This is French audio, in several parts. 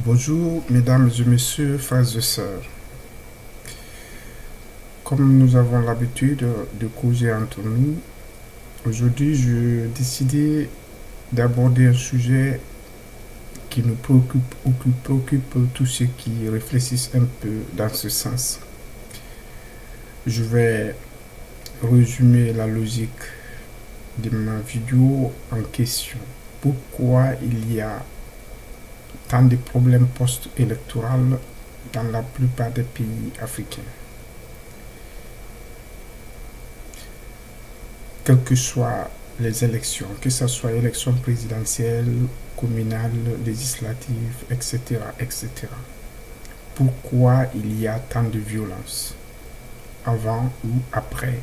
Bonjour, mesdames et messieurs, frères et sœurs. Comme nous avons l'habitude de causer entre nous, aujourd'hui, je décidé d'aborder un sujet qui nous préoccupe ou qui préoccupe tous ceux qui réfléchissent un peu dans ce sens. Je vais résumer la logique de ma vidéo en question. Pourquoi il y a tant de problèmes post-électoraux dans la plupart des pays africains? Quelles que soient les élections, que ce soit élections présidentielles, communales, législatives, etc., etc. Pourquoi il y a tant de violence, avant ou après?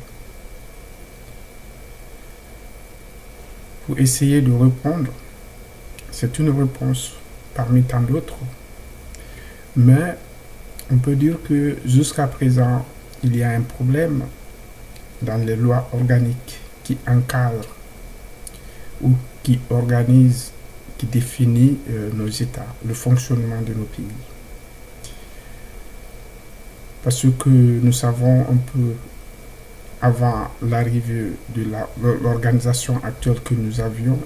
Pour essayer de répondre, c'est une réponse parmi tant d'autres, mais on peut dire que jusqu'à présent, il y a un problème dans les lois organiques qui encadrent ou qui organisent, qui définit nos États, le fonctionnement de nos pays. Parce que nous savons un peu avant l'arrivée de l'organisation actuelle que nous avions,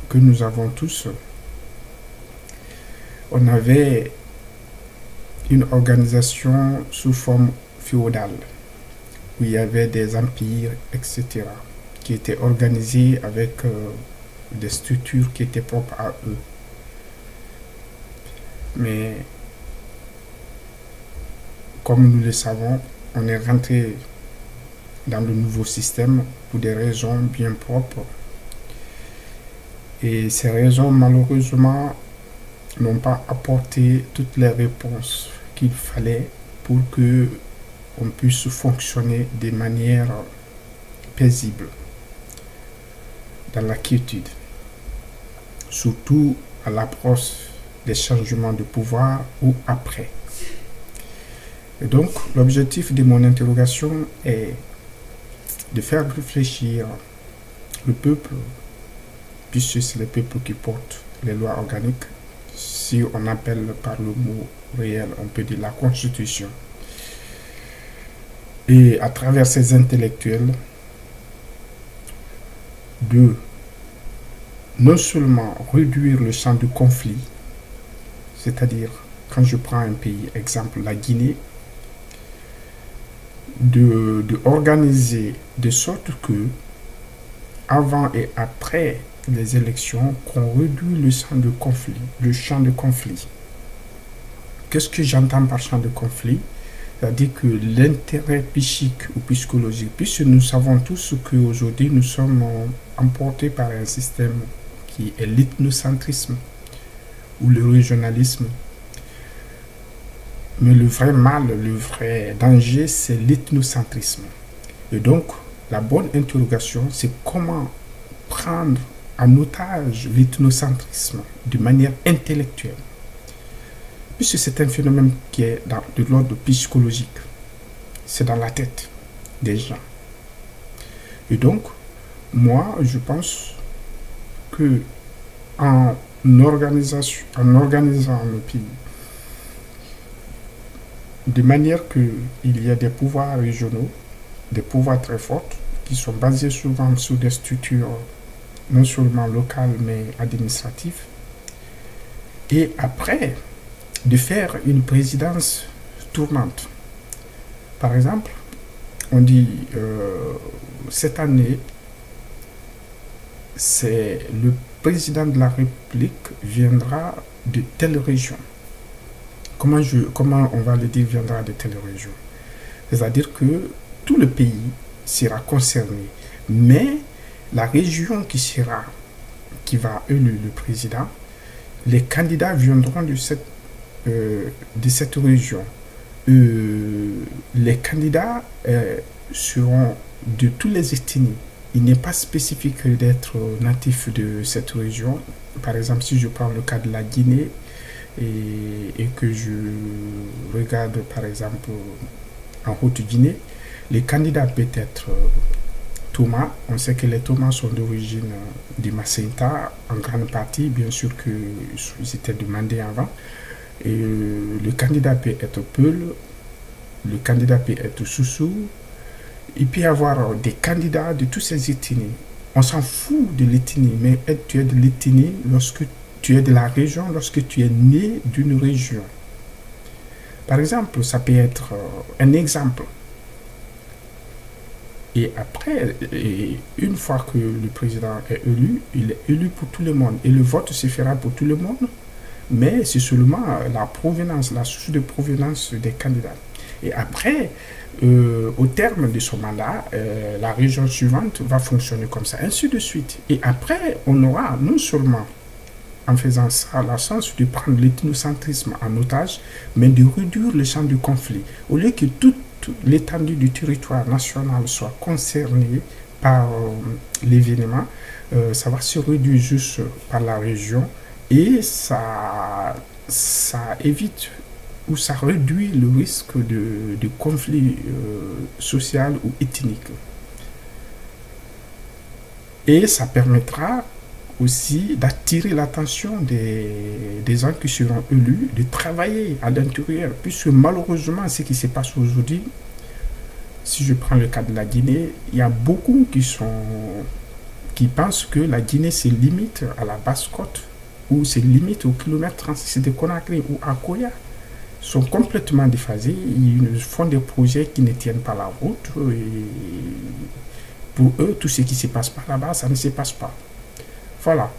que nous avons tous, on avait une organisation sous forme féodale, où il y avait des empires, etc., qui étaient organisés avec des structures qui étaient propres à eux. Mais comme nous le savons, on est rentré dans le nouveau système pour des raisons bien propres. Et ces raisons, malheureusement, n'ont pas apporté toutes les réponses qu'il fallait pour que on puisse fonctionner de manière paisible, dans la quiétude, surtout à l'approche des changements de pouvoir ou après. Et donc, l'objectif de mon interrogation est de faire réfléchir le peuple, puisque c'est le peuple qui porte les lois organiques. Si on appelle par le mot réel, on peut dire la Constitution. Et à travers ces intellectuels, de non seulement réduire le champ de conflit, c'est-à-dire, quand je prends un pays, exemple la Guinée, de organiser de sorte que, avant et après les élections, qu'on réduit le champ de conflit. Qu'est-ce que j'entends par champ de conflit? C'est-à-dire que l'intérêt psychique ou psychologique, puisque nous savons tous qu'aujourd'hui nous sommes emportés par un système qui est l'ethnocentrisme ou le régionalisme. Mais le vrai mal, le vrai danger, c'est l'ethnocentrisme. Et donc, la bonne interrogation, c'est comment prendre en otage l'ethnocentrisme de manière intellectuelle. Puisque c'est un phénomène qui est de l'ordre psychologique. C'est dans la tête des gens. Et donc, moi, je pense que en organisant le pays, de manière qu'il y a des pouvoirs régionaux, des pouvoirs très forts, qui sont basés souvent sur des structures non seulement locales, mais administratives. Et après, de faire une présidence tournante. Par exemple, on dit cette année, c'est le président de la République viendra de telle région. Comment on va le dire viendra de telle région? C'est-à-dire que tout le pays sera concerné, mais la région qui va élire le président, les candidats viendront de cette région. Les candidats seront de tous les ethnies. Il n'est pas spécifique d'être natif de cette région. Par exemple, si je prends le cas de la Guinée et que je regarde par exemple en Haute-Guinée, les candidats peuvent être Thomas. On sait que les Thomas sont d'origine du Macenta, en grande partie, bien sûr qu'ils étaient demandés avant. Et le candidat peut être Peul, le candidat peut être Soussou. Il peut y avoir des candidats de tous ces ethnies. On s'en fout de l'ethnie, mais tu es de l'ethnie lorsque tu es de la région, lorsque tu es né d'une région. Par exemple, ça peut être un exemple. Et après, une fois que le président est élu, il est élu pour tout le monde. Et le vote se fera pour tout le monde, mais c'est seulement la provenance, la source de provenance des candidats. Et après, au terme de son mandat, la région suivante va fonctionner comme ça, ainsi de suite. Et après, on aura non seulement, en faisant ça, la chance de prendre l'ethnocentrisme en otage, mais de réduire le champ du conflit. Au lieu que toute l'étendue du territoire national soit concernée par l'événement, ça va se réduire juste par la région et ça évite ou ça réduit le risque de conflit social ou ethnique. Et ça permettra aussi d'attirer l'attention des gens qui seront élus, de travailler à l'intérieur, puisque malheureusement, ce qui se passe aujourd'hui, si je prends le cas de la Guinée, il y a beaucoup qui pensent que la Guinée se limite à la Basse-Côte, ou se limite au kilomètre 36 de Conakry ou à Koya. Ils sont complètement déphasés, ils font des projets qui ne tiennent pas la route, et pour eux, tout ce qui se passe par là-bas, ça ne se passe pas. Voilà.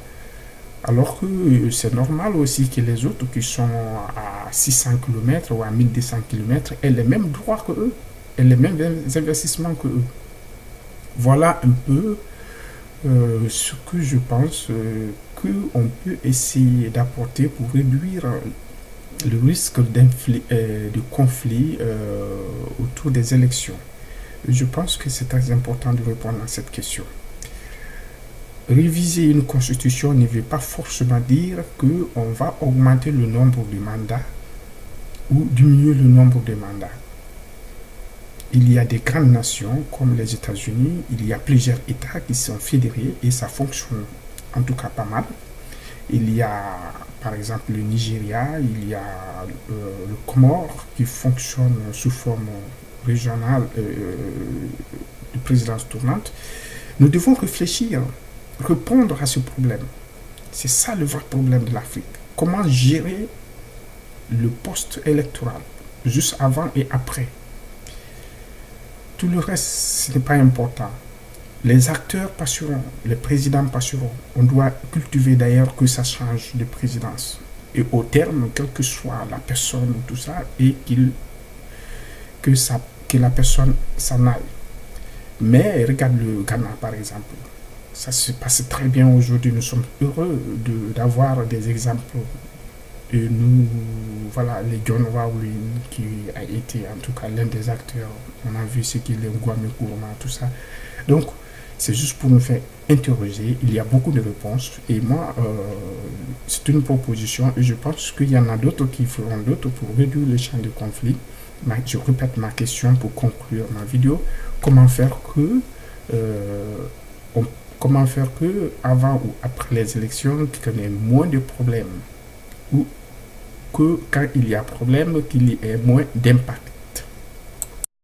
Alors que c'est normal aussi que les autres qui sont à 600 km ou à 1200 km aient les mêmes droits que eux, aient les mêmes investissements que eux. Voilà un peu ce que je pense qu'on peut essayer d'apporter pour réduire le risque de conflit autour des élections. Je pense que c'est très important de répondre à cette question. Réviser une constitution ne veut pas forcément dire qu'on va augmenter le nombre de mandats ou diminuer le nombre de mandats. Il y a des grandes nations comme les États-Unis, il y a plusieurs États qui sont fédérés et ça fonctionne en tout cas pas mal. Il y a par exemple le Nigeria, il y a le Comore qui fonctionne sous forme régionale de présidence tournante. Nous devons réfléchir, répondre à ce problème. C'est ça le vrai problème de l'Afrique. Comment gérer le post-électoral, juste avant et après. Tout le reste, ce n'est pas important. Les acteurs passeront, les présidents passeront. On doit cultiver d'ailleurs que ça change de présidence. Et au terme, quelle que soit la personne ou tout ça, et que la personne s'en aille. Mais regarde le Ghana par exemple. Ça se passe très bien aujourd'hui. Nous sommes heureux d'avoir des exemples. Et nous, voilà, les John Wawlin, qui a été en tout cas l'un des acteurs. On a vu ce qu'il est, Kwame Nkrumah, tout ça. Donc, c'est juste pour nous faire interroger. Il y a beaucoup de réponses. Et moi, c'est une proposition. Et je pense qu'il y en a d'autres qui feront d'autres pour réduire le champ de conflit. Je répète ma question pour conclure ma vidéo. Comment faire que avant ou après les élections, qu'il y ait moins de problèmes, ou que quand il y a problème, qu'il y ait moins d'impact.